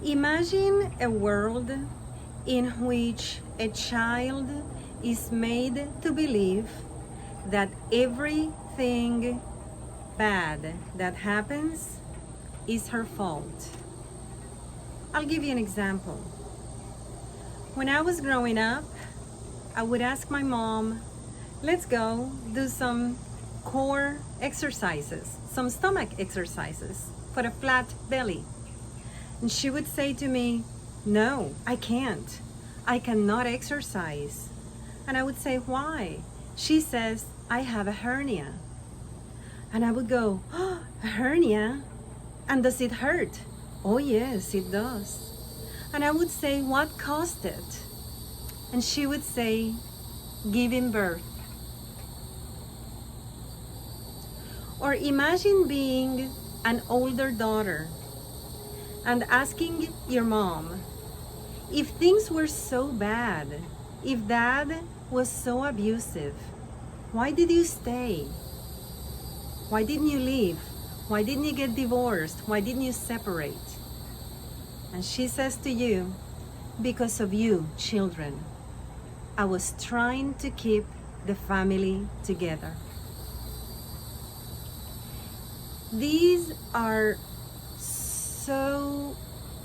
Imagine a world in which a child is made to believe that everything bad that happens is her fault. I'll give you an example. When I was growing up, I would ask my mom, let's go do some core exercises, some stomach exercises for a flat belly. And she would say to me, no, I can't. I cannot exercise. And I would say, why? She says, I have a hernia. And I would go, oh, a hernia? And does it hurt? Oh yes, it does. And I would say, what caused it? And she would say, giving birth. Or imagine being an older daughter and asking your mom, if things were so bad, if dad was so abusive, why did you stay? Why didn't you leave? Why didn't you get divorced? Why didn't you separate? And she says to you, because of you, children. I was trying to keep the family together. These are so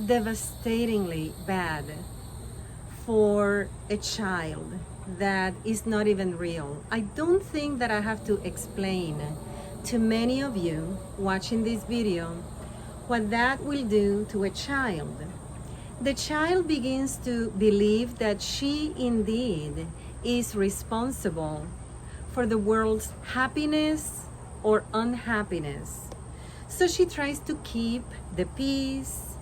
devastatingly bad for a child that is not even real. I don't think that I have to explain to many of you watching this video what that will do to a child. The child begins to believe that she indeed is responsible for the world's happiness or unhappiness. So she tries to keep the peace,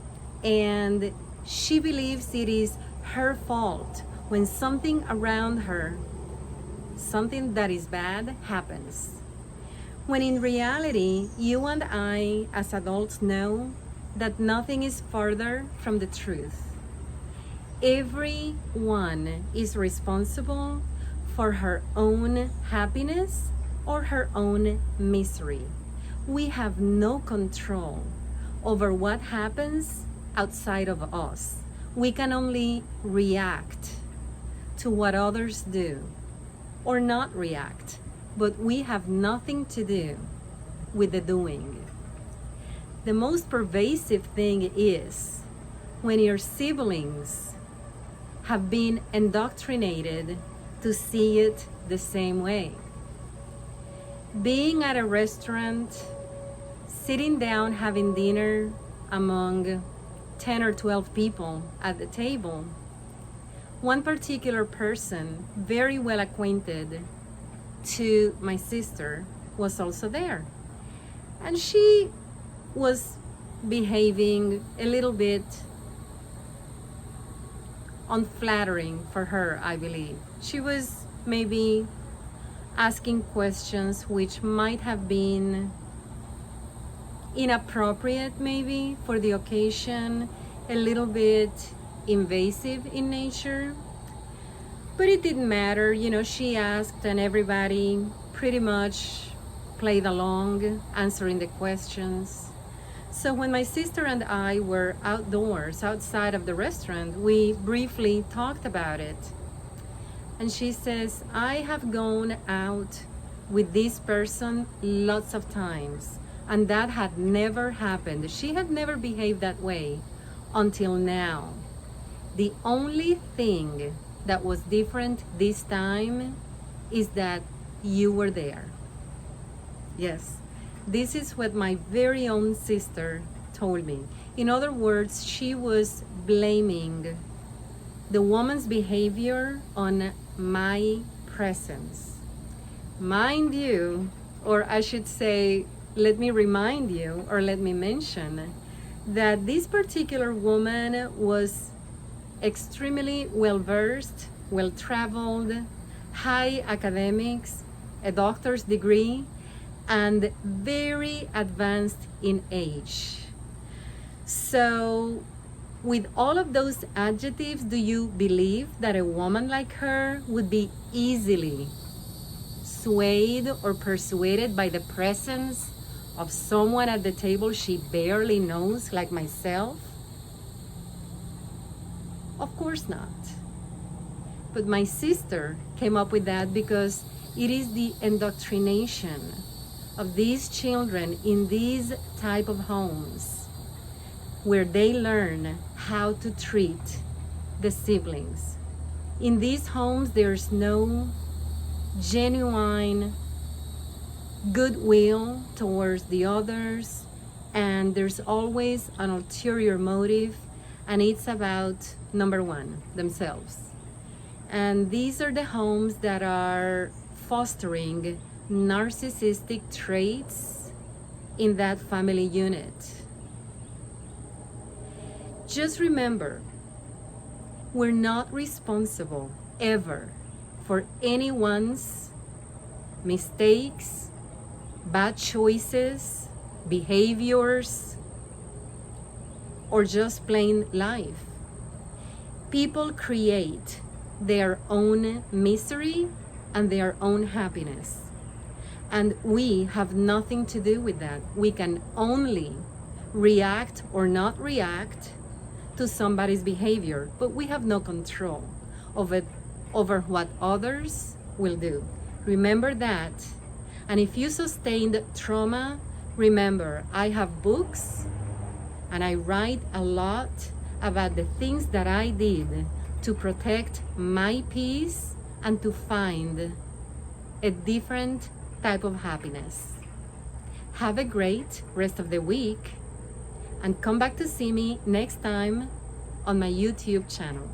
and she believes it is her fault when something around her, something that is bad, happens. When in reality, you and I as adults know that nothing is further from the truth. Everyone is responsible for her own happiness or her own misery. We have no control over what happens outside of us. We can only react to what others do or not react, but we have nothing to do with the doing. The most pervasive thing is when your siblings have been indoctrinated to see it the same way. Being at a restaurant, sitting down having dinner among 10 or 12 people at the table, one particular person, very well acquainted to my sister, was also there. And she was behaving a little bit unflattering for her, I believe. She was maybe asking questions which might have been inappropriate maybe for the occasion, a little bit invasive in nature. But it didn't matter, you know, she asked and everybody pretty much played along, answering the questions. So when my sister and I were outdoors, outside of the restaurant, we briefly talked about it. And she says, I have gone out with this person lots of times, and that had never happened. She had never behaved that way until now. The only thing that was different this time is that you were there. Yes, this is what my very own sister told me. In other words, she was blaming the woman's behavior on my presence. Mind you, or I should say, let me remind you, or let me mention, that this particular woman was extremely well-versed, well-traveled, high academics, a doctor's degree, and very advanced in age. So, with all of those adjectives, do you believe that a woman like her would be easily swayed or persuaded by the presence of someone at the table she barely knows, like myself? Of course not. But my sister came up with that because it is the indoctrination of these children in these type of homes where they learn how to treat the siblings. In these homes, there's no genuine goodwill towards the others, and there's always an ulterior motive, and it's about, number one, themselves. And these are the homes that are fostering narcissistic traits in that family unit. Just remember, we're not responsible ever for anyone's mistakes, bad choices, behaviors, or just plain life. People create their own misery and their own happiness. And we have nothing to do with that. We can only react or not react to somebody's behavior, but we have no control over what others will do. Remember that. And if you sustained trauma, remember, I have books and I write a lot about the things that I did to protect my peace and to find a different type of happiness. Have a great rest of the week and come back to see me next time on my YouTube channel.